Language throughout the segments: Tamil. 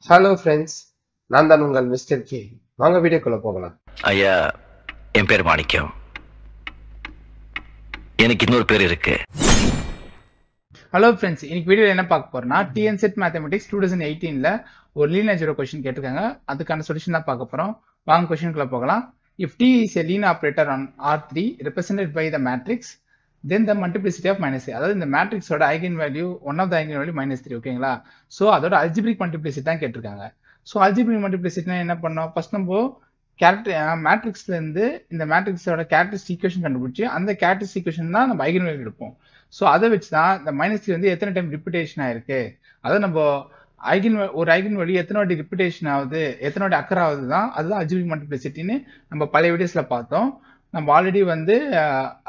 ஹலோ ஃப்ரெண்ட்ஸ், நான் தான் உங்கள் மிஸ்டர் கே. வாங்க வீடியோக்குள்ள போகலாம். ஐயா, என் பேர் மாணிக்கம். எனக்கு இன்னொரு பேர் இருக்கு. ஹலோ ஃப்ரெண்ட்ஸ், இன்னைக்கு வீடியோவில் என்ன பார்க்க போறோம்னா டிஎன்செட் மேத்தமெட்டிக்ஸ் 2018ல ஒரு லீனியர் ஜீரோ கொஸ்டின் கேட்டிருக்காங்க. அதுக்கான சொல்யூஷன் தான் பார்க்க போறோம். வாங்க கொஸ்டினுக்குள்ள போகலாம். If T is a linear operator on R3 represented by the matrix, then the multiplicity of minus 3. அதாவது இந்த மேட்ரிக்ஸோட eigen value one of the eigen value -3. ஓகேங்களா? ஸோ அதோட அல்ஜிபிரிக் மல்டிப்ளிசிட்டி தான் கேட்டிருக்காங்க. ஸோ அல்ஜிபிரிக் மல்டிப்ளிசிட்டினா என்ன பண்ணோம்? ஃபர்ஸ்ட் நம்ம மேட்ரிக்ஸ்ல இருந்து இந்த மேட்ரிக்ஸோட கேரக்டரிஸ்டிக் ஈக்குவேஷன் கண்டுபிடிச்சு அந்த கேரக்டரிஸ்டிக் ஈக்குவேஷன் தான் நம்ம ஐகன் வேல்யூ எடுப்போம். ஸோ அதை வச்சு தான் இந்த -3 வந்து எத்தனை டைம் ரிப்பீட்டேஷன் ஆயிருக்கு, அதை நம்ம ஒரு ஐகன் வேல்யூ எத்தனை வாட்டி ரிப்பீட்டேஷன் ஆகுது, எத்தனை வாட்டி அக்கர் ஆகுது தான், அதுதான் அல்ஜிபிரிக் மல்டிப்ளிசிட்டின்னு நம்ம பழைய வீடியோஸ்ல பார்த்தோம். நம்ம ஆல்ரெடி வந்து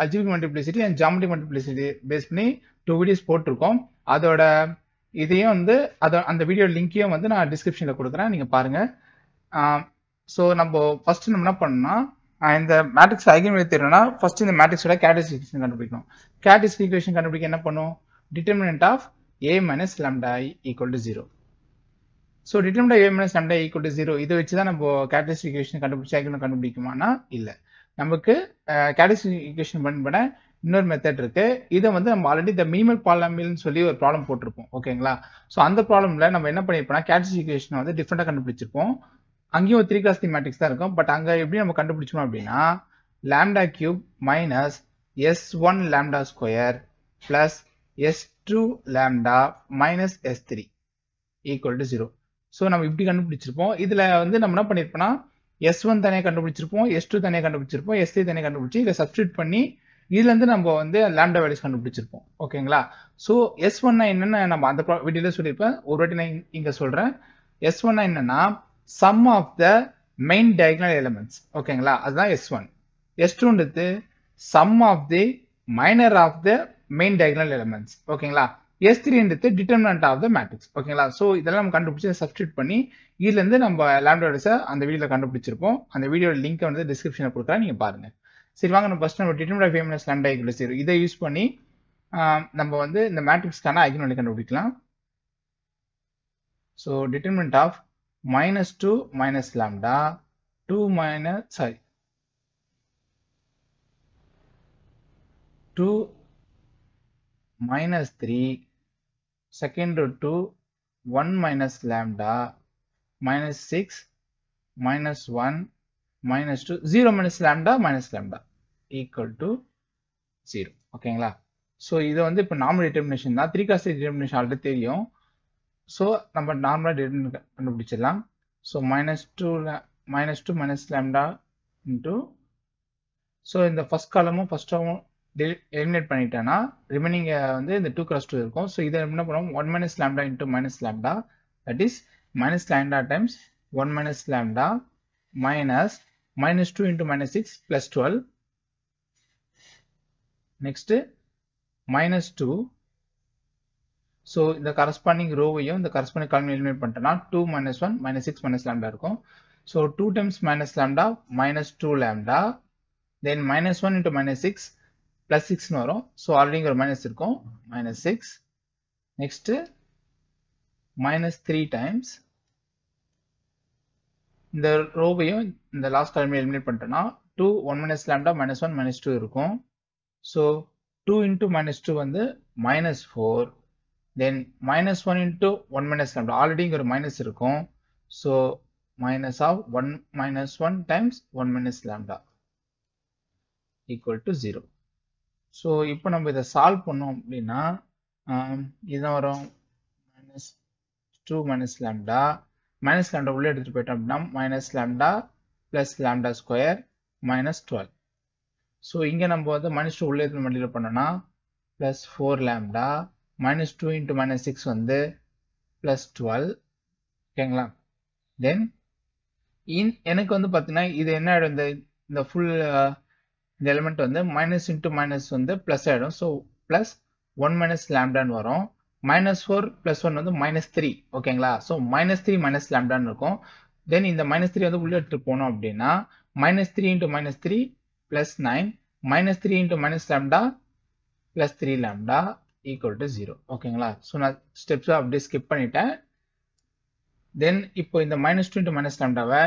algebraic multiplicity and geometric multiplicity base பண்ணி 2 வீடியோஸ் போட்டிருக்கோம். அதோட இதையும் வந்து அந்த வீடியோ லிங்கையும் வந்து நான் டிஸ்கிரிப்ஷன்ல கொடுக்குறேன், நீங்க பாருங்க. ஸோ நம்ம ஃபர்ஸ்ட் நம்ம என்ன பண்ணோம்னா, இந்த மேட்ரிக்ஸ் ஐகன் வேல்யூ தெரியணும்னா ஃபர்ஸ்ட் இந்த மேட்ரிக்ஸோட கேரக்டரிஸ்டிக் ஈக்குவேஷன் கண்டுபிடிக்கணும். கேரக்டரிஸ்டிக் ஈக்குவேஷன் கண்டுபிடிக்க என்ன பண்ணும்? Determinant of a minus lambda equal to 0. So determinant a minus lambda equal to 0 இதை வச்சு தான் நம்ம கேரக்டரிஸ்டிக் ஈக்குவேஷன் கண்டுபிடிச்சு ஐகன் கண்டுபிடிக்குமானா இல்லை. நமக்கு கேரக்டரிஸ்டிக் ஈக்குவேஷன் பண்ண இன்னொரு மெத்தட் இருக்கு. இதை வந்து நம்ம ஆல்ரெடி இந்த மினிமல் பாலினாமியல்னு சொல்லி ஒரு ப்ராப்ளம் போட்டிருப்போம். ஓகேங்களா? ஸோ அந்த ப்ராப்ளம்ல நம்ம என்ன பண்ணிருப்போம்னா கேரக்டரிஸ்டிக் ஈக்குவேஷன் வந்து டிஃபரெண்டா கண்டுபிடிச்சிருப்போம். அங்கேயும் 3x3 மேட்ரிக்ஸ் தான் இருக்கும். பட் அங்க எப்படி நம்ம கண்டுபிடிச்சோம் அப்படின்னா lambda cube minus s1 lambda square plus s2 lambda minus s3 equal to 0. So நம்ம இப்படி கண்டுபிடிச்சிருப்போம். இதுல வந்து நம்ம என்ன பண்ணிருப்போம்னா s1 தனியாக கண்டுபிடிச்சிருப்போம், s2 தனியாக கண்டுபிடிச்சிருப்போம், s3 தனியாக கண்டுபிடிச்சி இதை சப்ஸ்டியூட் பண்ணி இதுல இருந்து நம்ம வந்து லாம்டா வேல்யூஸ் கண்டுபிடிச்சிருப்போம். ஓகேங்களா? ஸோ s1 என்னன்னு நம்ம அந்த வீடியோல சொல்லியிருப்பேன், ஒரு வாட்டி நான் இங்க சொல்றேன். s1 என்னன்னா sum of the main diagonal elements. ஓகேங்களா? அதுதான் s1. s2ன்றது sum of the minor of the main diagonal elements. ஓகேங்களா? s3ன்றது டிட்டர்மினன்ட் ஆஃப் த மேட்ரிக்ஸ். ஓகேங்களா? ஸோ இதெல்லாம் நம்ம கண்டுபிடிச்சு சப்ஸ்டியூட் பண்ணி இதுல இருந்து நம்ம லாம்டா வேல்யூஸை அந்த வீடியோல கண்டுபிடிச்சிருப்போம். அந்த வீடியோட லிங்க் வந்து டிஸ்கிரிப்ஷன்ல கொடுக்குறேன், நீங்க பாருங்க. சரி, வாங்க நம்ம ஃபர்ஸ்ட் நம்ம determinant of a minus lambda equal to 0 இதை யூஸ் பண்ணி நம்ம வந்து இந்த மேட்ரிக்ஸ்க்கான ஐகன் வேல்யூ கண்டுபிடிக்கலாம். So determinant of -2 minus lambda 2 minus 3 second root 2 1 minus lambda minus 6 minus 1 minus 2 0 minus lambda equal to 0. ஓகேங்களா? ஸோ இது வந்து இப்போ நார்மல் டிட்டர்மினேஷன் தான். 3x3 டிட்டர்மினேஷன் ஆல்ரெடி தெரியும். ஸோ நம்ம நார்மலாக டிட்டர்மினேட் கண்டுபிடிச்சிடலாம். So -2 minus lambda into, so இந்த ஃபர்ஸ்ட் காலமும் ஃபர்ஸ்ட் டேர்மும் எலிமினேட் பண்ணிட்டேன்னா ரிமைனிங் வந்து இந்த 2x2 இருக்கும். ஸோ இதை என்ன பண்ணுவோம்? 1 minus lambda into minus lambda, that is minus lambda times 1 minus lambda minus -2 into -6 plus 12. next -2. So இந்த கரஸ்பாண்டிங் ரோவையும் இந்த கரஸ்பாண்டிங் காலமையும் எலிமினேட் பண்ணிட்டோம்னா 2 minus 1 minus 6 minus lambda இருக்கும். So 2 times minus lambda minus 2 lambda, then -1 into -6 plus 6 வரும். ஸோ ஆல்ரெடி இங்க ஒரு மைனஸ் இருக்கும், -6. நெக்ஸ்ட் -3 times இந்த ரோவையும் இந்த லாஸ்ட் காலமையும் எலிமினேட் பண்ணிட்டோம்னா 2 1 minus lambda -1 -2 இருக்கும். ஸோ 2 into -2 வந்து -4, then -1 into 1 minus lambda, already இங்க ஒரு மைனஸ் இருக்கும். So minus of 1 minus 1 times 1 minus lambda equal to 0. So இப்போ நம்ம இதை சால்வ் பண்ணோம் அப்படின்னா இதுதான் வரும். -2 minus lambda உள்ள எடுத்துட்டு போயிட்டோம் அப்படின்னா minus lambda plus lambda square minus 12. So இங்க நம்ம வந்து -2 உள்ள எடுத்து மல்டிப்ளை பண்ணோம்னா plus 4 lambda -2 into -6 வந்து plus 12. ஓகேங்களா? தென் எனக்கு வந்து பார்த்தீங்கன்னா இது என்ன ஆயிடும், இந்த ஃபுல் இந்த எலிமெண்ட் வந்து மைனஸ் இன்ட்டு மைனஸ் வந்து பிளஸ் ஆயிடும். ஸோ பிளஸ் 1 minus lambdaன்னு வரும். -4 + 1 வந்து -3. ஓகேங்களா? ஸோ -3 minus lambdaன்னு இருக்கும். தென் இந்த -3 வந்து உள்ள எடுத்துட்டு போனோம் அப்படின்னா -3 into -3 plus 9 -3 into -lambda plus 3 lambda equal to 0. ஓகேங்களா? ஸோ நான் ஸ்டெப்ஸ் அப்படியே ஸ்கிப் பண்ணிட்டேன். தென் இப்போ இந்த -2 into -λவை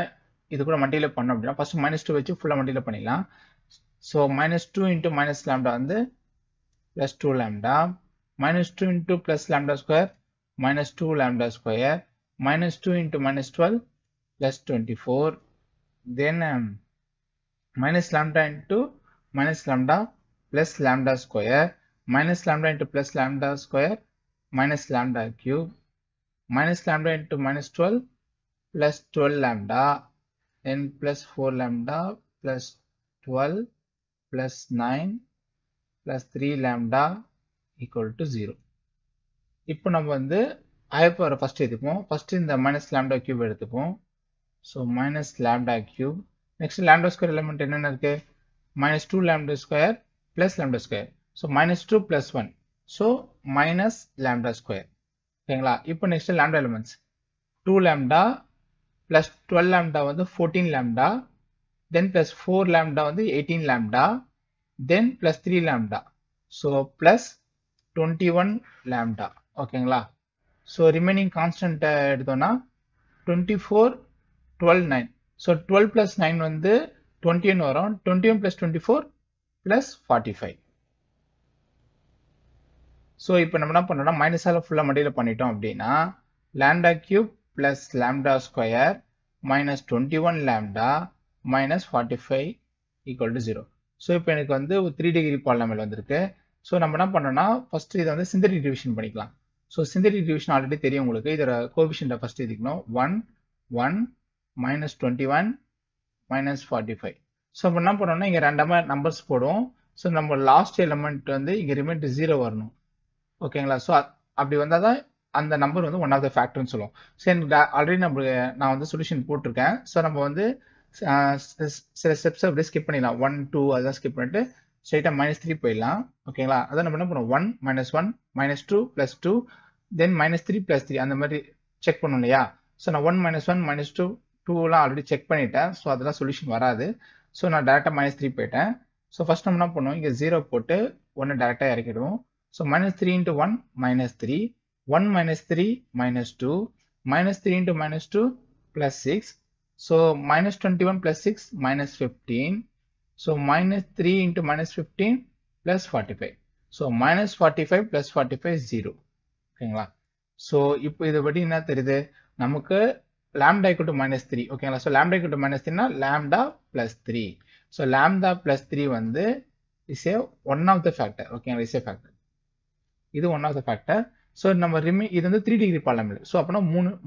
இது கூட மல்டிப்ளை பண்ணோம் அப்படின்னா ஃபர்ஸ்ட் -2 வச்சு ஃபுல்லா மல்டிப்ளை பண்ணிடலாம். ஸோ -2 into -λ வந்து +2 lambda, -2 into +λ square -2 lambda square, -2 into -12 +24, then -λ into -λ plus lambda square, -λ into +λ square -λ cube, -λ into -12 plus 12 lambda, then plus 4 lambda plus 12 plus 9 plus 3 lambda equal to 0. இப்போ நம்ம வந்து ஹையர் பவர் ஃபர்ஸ்ட் எடுத்துப்போம். ஃபர்ஸ்ட் இந்த -λ cube எடுத்துப்போம். So -λ cube. Next lambda square element என்னென்ன இருக்கு? -2 lambda square plus lambda square. So -2 plus 1. So -λ square. ஓகேங்களா? இப்போ next lambda elements. 2 lambda plus 12 lambda வந்து 14 lambda, then plus 4 lambda வந்து 18 lambda, then plus 3 lambda. So plus 21 lambda. ஓகேங்களா? So remaining constant எடுத்தோம்னா 24, 12, 9. So 12 plus 9 வந்து 21 வரும். 21 plus 24 plus 45. So இப்போ நம்ம என்ன பண்ணோம்னா மைனஸால ஃபுல்லா மல்டிப்ளை பண்ணிட்டோம் அப்படின்னா lambda cube plus lambda square minus 21 lambda minus 45 equal to 0. So இப்போ எனக்கு வந்து 3 degree polynomial வந்திருக்கு. ஸோ நம்ம என்ன பண்ணோம்னா ஃபர்ஸ்ட் இதை வந்து சிந்தட்டிக் டிவிஷன் பண்ணிக்கலாம். ஸோ சிந்தட்டிக் டிவிஷன் ஆல்ரெடி தெரியும் உங்களுக்கு. இதோட கோஎஃபிஷியன்ட்டை ஃபர்ஸ்ட் எழுதிக்கணும். 1, 1, minus 21, minus 45. ஸோ இப்போ என்ன பண்ணோம்னா இங்கே ரெண்டாம நம்பர்ஸ் போடுவோம். ஸோ நம்ம லாஸ்ட் எலிமெண்ட் வந்து இங்கே ரிமைண்ட் 0 வரணும். ஓகேங்களா? ஸோ அப்படி வந்தால் தான் அந்த நம்பர் வந்து ஒன் ஆஃப் த ஃபேக்டர்னு சொல்லுவோம். ஸோ எனக்கு ஆல்ரெடி நான் வந்து சொல்யூஷன் போட்டிருக்கேன். ஸோ நம்ம வந்து சில ஸ்டெப்ஸ் அப்படியே ஸ்கிப் பண்ணிடலாம். 1, 2 அதெல்லாம் ஸ்கிப் பண்ணிட்டு ஸ்ட்ரைட்டாக -3 போயிடலாம். ஓகேங்களா? அதான் நம்ம என்ன பண்ணுவோம் 1, -1, -2 + 2, தென் -3 + 3 அந்த மாதிரி செக் பண்ணணும் இல்லையா? ஸோ நான் 1, -1, -2, 2லாம் ஆல்ரெடி செக் பண்ணிட்டேன். ஸோ அதெல்லாம் சொல்யூஷன் வராது. ஸோ நான் டேரெக்டாக -3 போயிட்டேன். ஸோ ஃபர்ஸ்ட் நம்ம என்ன பண்ணுவோம் இங்கே 0 போட்டு 1 டேரெக்டாக இறக்கிடுவோம். So -3 into 1 -3, 1 -3 -2, -3 into -2 plus 6. So -21 plus 6 -15. So -3 into -15 plus 45. So -45 plus 45 0. ஓகேங்களா? ஸோ இப்போ இதை படி என்ன தெரியுது நமக்கு lambda equal to -3. ஓகேங்களா? So lambda equal to -3னா lambda plus 3. So lambda plus 3 வந்து is a one of the factor. ஓகேங்களா? is a factor. இது one of the factor. So நம்ம இது வந்து 3 டிகிரி பாலினாமியல். ஸோ அப்போனா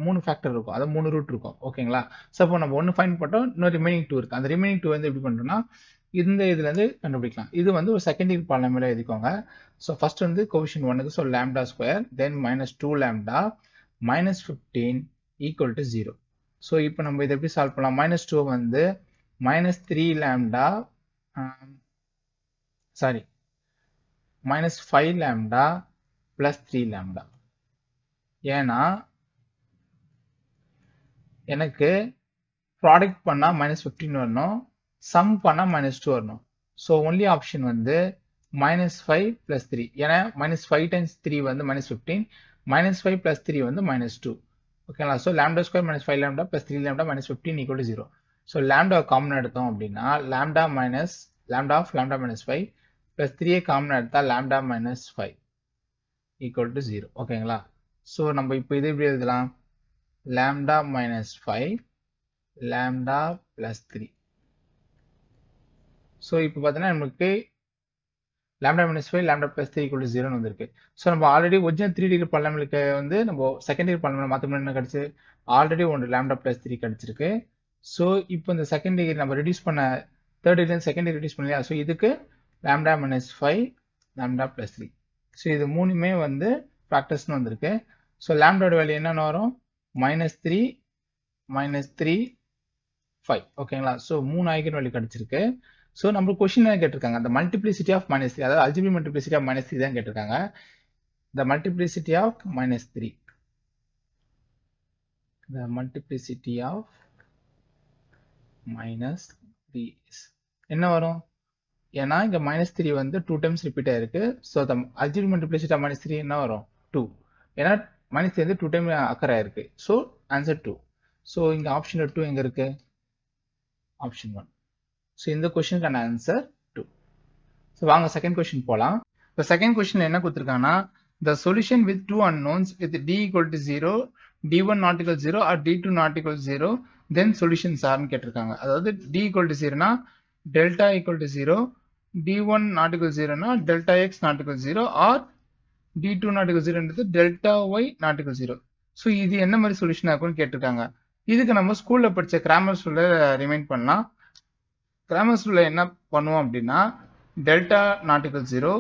மூணு ஃபேக்டர் இருக்கும், அதாவது 3 ரூட் இருக்கும். ஓகேங்களா? ஸோ அப்போ நம்ம ஒன்று ஃபைண்ட் பண்ணோம், இன்னும் ரிமைனிங் 2 இருக்கு. அந்த ரிமைனிங் 2 வந்து எப்படி பண்ணுறோம்னா இந்த இதுலேருந்து கண்டுபிடிக்கலாம். இது வந்து ஒரு செகண்ட் டிகிரி பாலினாமியல் எழுதிக்கோங்க. ஸோ ஃபர்ஸ்ட் வந்து கோஎஃபிஷியன்ட் 1க்கு so lambda square, then -2 lambda -15 equal to 0. So இப்போ நம்ம இதை எப்படி சால்வ் பண்ணலாம்? -2 வந்து -3 lambda sorry -5 lambda plus 3 lambda. ஏன்னா எனக்கு ப்ராடக்ட் பண்ணா -15 வரணும், சம் பண்ணா -2 வரணும். ஸோ ஒன்லி ஆப்ஷன் வந்து -5 plus 3. ஏன்னா -5 times 3 வந்து -15, -5 plus 3 வந்து -2. ஓகேங்களா? So lambda square -5 lambda plus 3 lambda -15 equal to 0. So lambda common எடுத்தோம் அப்படின்னா lambda of lambda -5 plus 3 common எடுத்தா lambda -5 equal to 0. ஓகேங்களா? ஸோ நம்ம இப்போ இது எப்படி எழுதலாம்? lambda -5 lambda plus 3. ஸோ இப்போ பார்த்தீங்கன்னா நமக்கு lambda -5 lambda plus 3 equal to 0 வந்திருக்கு. ஸோ நம்ம ஆல்ரெடி ஒரிஜினல் 3 டிகிரி பாலினாமியலுக்கு வந்து நம்ம செகண்ட் டிகிரி பாலினாமியல் மாற்ற என்ன கிடைச்சு ஆல்ரெடி ஒன்று lambda plus 3 கிடைச்சிருக்கு. ஸோ இப்போ இந்த செகண்ட் டிகிரி நம்ம ரெடியூஸ் பண்ண third degree second degree reduce பண்ணலையா? ஸோ இதுக்கு lambda -5 lambda plus 3. ஸோ இது மூணுமே வந்து ஃபேக்டர்ஸ்னு வந்திருக்கு. ஸோ லேம்டாவோட வேல்யூ என்னென்ன வரும்? -3, -3, 5. ஓகேங்களா? ஸோ 3 ஐகன் வேல்யூ கிடைச்சிருக்கு. ஸோ நம்ம கொஸ்டின் என்ன கேட்டிருக்காங்க? அந்த மல்டிப்ளிசிட்டி ஆஃப் -3, அதாவது அல்ஜிபிரிக் மல்டிப்ளிசிட்டி ஆஃப் -3 தான் கேட்டிருக்காங்க. The multiplicity of -3. The multiplicity of -3 is என்ன வரும்? ஏன்னா இங்க -3 வந்து 2 டைம்ஸ் ரிப்பீட் ஆயிருக்கு. So the algebraic multiplicity of -3 என்ன வரும்? 2. ஏன்னா -3 வந்து 2 டைம் அக்கர் ஆயிருக்கு. So answer 2. ஸோ இங்க ஆப்ஷன்ல 2 எங்க இருக்கு? ஆப்ஷன் 1. ஸோ இந்த கொஸ்டினுக்கான ஆன்சர் 2. ஸோ வாங்க செகண்ட் கொஸ்டின் போலாம். இப்போ செகண்ட் கொஸ்டின்ல என்ன கொடுத்துருக்காங்கன்னா the solution with two unknowns with d equal to 0, d1 not equal to 0 or d2 not equal to 0, then solutions are ன்னு கேட்டிருக்காங்க. அதாவது d equal to 0 னா delta equal to 0, d1 not equal to 0 னா delta x not equal to 0 or d2 not equal to 0 ன்றது delta y not equal to 0. So இது என்ன மாதிரி சொல்யூஷன் ஆகும்னு கேட்டிருக்காங்க. இதுக்கு நம்ம ஸ்கூல்ல படிச்ச கிராமர் ரூலை ரிமைண்ட் பண்ணலாம். கிராமர் ரூலை என்ன பண்ணுவோம் அப்படின்னா டெல்டா நாட் equal 0,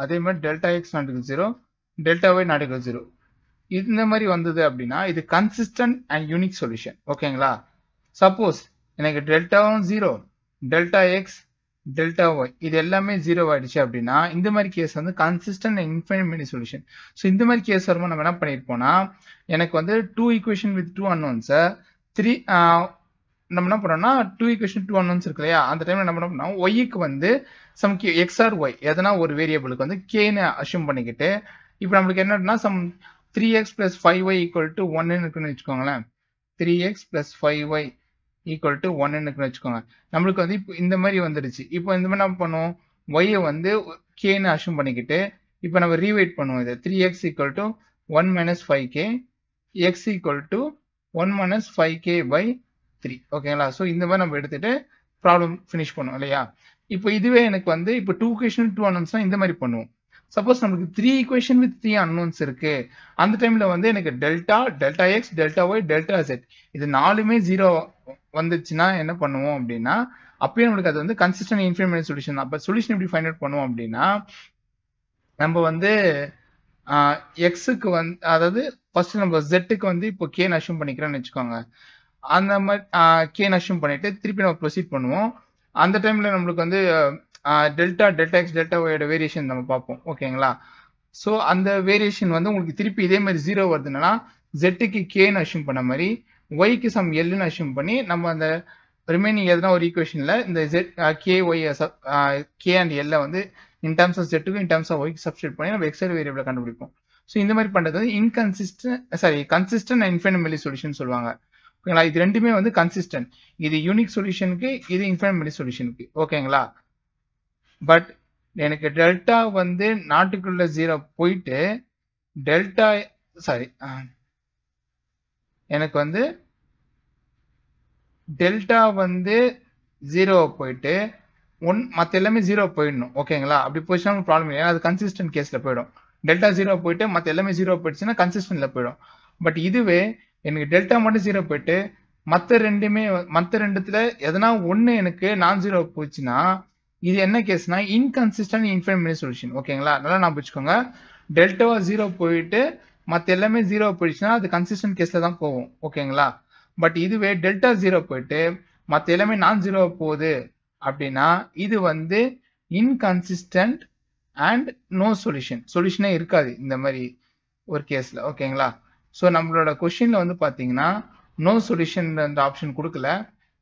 அதே மாதிரி delta X not equal 0, delta Y not equal 0. இந்த மாதிரி வந்தது அப்படின்னா இது கன்சிஸ்டன்ட் அண்ட் யூனிக் சொல்யூஷன். ஓகேங்களா? சப்போஸ் எனக்கு டெல்டாவும் 0, டெல்டா எக்ஸ், டெல்டா ஒய் இது எல்லாமே 0 ஆயிடுச்சு அப்படின்னா இந்த மாதிரி கேஸ் வந்து consistent and infinite solution. So இந்த மாதிரி கேஸ் வரும்போது நம்ம என்ன பண்ணிருப்போம்னா எனக்கு வந்து 2 ஈக்குவேஷன் வித் 2 அன்னோன்ஸை 3 நம்ம என்ன பண்ணோம்னா 2 ஈக்குவேஷன் 2 அன்னோன்ஸ் இருக்கு இல்லையா, அந்த டைம்ல என்ன பண்ணோம்னா ஒய்க்கு வந்து சம் எக்ஸ் ஆர் ஒய் எதனா ஒரு வேரியபிளுக்கு வந்து கேன்னு அஷ்யூம் பண்ணிக்கிட்டு இப்போ நம்மளுக்கு என்னன்னா some 3x plus 5y equal to 1 இருக்குன்னு வச்சுக்கோங்களேன். 3x plus 5y equal to 1 இருக்குன்னு வச்சுக்கோங்க. நம்மளுக்கு வந்து இப்போ இந்த மாதிரி வந்துடுச்சு. இப்போ இந்த மாதிரி நம்ம பண்ணுவோம், y வந்து kன்னு அஷ்யூம் பண்ணிக்கிட்டு இப்போ நம்ம ரீவைட் பண்ணுவோம். இது 3x equal to 1 minus 5k, x equal to 1 minus 5k by 3. ஓகேங்களா? ஸோ இந்த மாதிரி நம்ம எடுத்துட்டு ப்ராப்ளம் ஃபினிஷ் பண்ணுவோம் இல்லையா? இப்போ இதுவே எனக்கு வந்து இப்போ 2 ஈக்குவேஷன் 2 அன்னோன்ஸ்னா இந்த மாதிரி பண்ணுவோம். சப்போஸ் நமக்கு 3 ஈக்குவேஷன் வித் 3 அன்னோன்ஸ் இருக்கு, அந்த டைம்ல வந்து எனக்கு delta, delta X, delta Y, delta Z இது நாலுமே 0 வந்துச்சுன்னா என்ன பண்ணுவோம் அப்படின்னா அப்பயே நம்மளுக்கு அது வந்து கன்சிஸ்டன்ட் இன்ஃபைனைட் சொல்யூஷன் தான். அப்போ சொல்யூஷன் எப்படி ஃபைண்ட் அவுட் பண்ணுவோம் அப்படின்னா நம்ம வந்து எக்ஸுக்கு வந்து அதாவது ஃபர்ஸ்ட் நம்ம ஜெட்டுக்கு வந்து இப்போ கேன்னு அஷ்யூம் பண்ணிக்கிறோம்னு வச்சுக்கோங்க. அந்த மாதிரி கேன்னு அஷ்யூம் பண்ணிட்டு திருப்பி நம்ம ப்ரொசீட் பண்ணுவோம். அந்த டைம்ல நம்மளுக்கு வந்து டெல்டா, டெல்டா எக்ஸ், டெல்டா ஒயோட வேரியேஷன் நம்ம பார்ப்போம். ஓகேங்களா? ஸோ அந்த வேரியேஷன் வந்து உங்களுக்கு திருப்பி இதே மாதிரி 0 வருதுன்னா ஜெட்டுக்கு கேன்னு அஷ்யூம் பண்ண மாதிரி ஒய்க்கு சம் எல்லுன்னு அஷ்யூம் பண்ணி நம்ம அந்த ரிமைனிங் எதுனா ஒரு ஈக்குவேஷன்ல இந்த Z K Y K and L வந்து இன் டர்ம்ஸ் ஆஃப் ஜெட்டுக்கும் இன் டர்ம்ஸ் ஆஃப் ஒய்க்கு சப்ஸ்டியூட் பண்ணி நம்ம எக்ஸல் வேரியபிளை கண்டுபிடிப்போம். ஸோ இந்த மாதிரி பண்றது வந்து கன்சிஸ்டன்ட் அண்ட் இன்ஃபைனைட் சொல்யூஷன் சொல்லுவாங்க. ஓகேங்களா? இது ரெண்டுமே வந்து கன்சிஸ்டன்ட். இது யூனிக் சொல்யூஷனுக்கு, இது இன்ஃபைனைட் சொல்யூஷனுக்கு. ஓகேங்களா? பட் எனக்கு டெல்டா வந்து நாட்டுக்குள்ள 0 போயிட்டு டெல்டா எனக்கு வந்து டெல்டா வந்து 0 போயிட்டு மற்ற எல்லாமே 0 போயிடணும். ஓகேங்களா? அப்படி போயிடுச்சுன்னா ப்ராப்ளம் இல்லை, அது கன்சிஸ்டன்ட் கேஸ்ல போயிடும். டெல்டா 0 போயிட்டு மற்ற எல்லாமே 0 போயிடுச்சுன்னா கன்சிஸ்டன்ட்ல போயிடும். பட் இதுவே எனக்கு டெல்டா மட்டும் 0 போயிட்டு மற்ற ரெண்டுத்துல எதனா ஒண்ணு எனக்கு நான் 0 போச்சுன்னா இது என்ன கேஸ்னா இன்கன்சிஸ்டன்ட் இன்ஃபைனைட் சொல்யூஷன். ஓகேங்களா? நல்லா நான் வச்சுக்கோங்க. டெல்டாவா 0 போயிட்டு மற்ற எல்லாமே 0 போயிடுச்சுன்னா அது கன்சிஸ்டன்ட் கேஸ்ல தான் போகும். ஓகேங்களா? பட் இதுவே டெல்டா 0 போயிட்டு மற்ற எல்லாமே நான் 0 போகுது அப்படின்னா இது வந்து இன்கன்சிஸ்டன்ட் அண்ட் நோ சொல்யூஷனே இருக்காது இந்த மாதிரி ஒரு கேஸ்ல. ஓகேங்களா? ஸோ நம்மளோட கொஸ்டின்ல வந்து பாத்தீங்கன்னா நோ சொல்யூஷன் அந்த ஆப்ஷன் கொடுக்கல,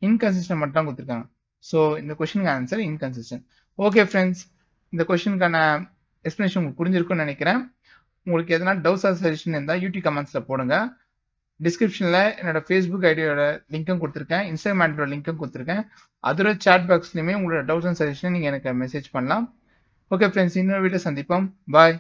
இன்கன்சிஸ்டன்ட் மட்டும் தான் கொடுத்துருக்காங்க. ஸோ இந்த கொஸ்டினுக்கு ஆன்சர் இன்கன்சிஸ்டன்ட். ஓகே ஃப்ரெண்ட்ஸ், இந்த கொஸ்டினுக்கான எக்ஸ்பிளேஷன் உங்களுக்கு புரிஞ்சிருக்கும்னு நினைக்கிறேன். உங்களுக்கு எதனா டவுட்ஸ் ஆர் சஜஷன் இருந்தால் யூடியூப் கமெண்ட்ஸ்ல போடுங்க. டிஸ்கிரிப்ஷன்ல என்னோட ஃபேஸ்புக் ஐடியோட லிங்க்கும் கொடுத்துருக்கேன், இன்ஸ்டாகிராம் ஐடியோட லிங்க்கும் கொடுத்துருக்கேன். அதோட சாட் பாக்ஸ்லயுமே உங்களோட டவுட்ஸ் அண்ட் சஜஷன் நீங்க எனக்கு மெசேஜ் பண்ணலாம். ஓகே ஃப்ரெண்ட்ஸ், இன்னொரு வீடியோ சந்திப்போம். பாய்.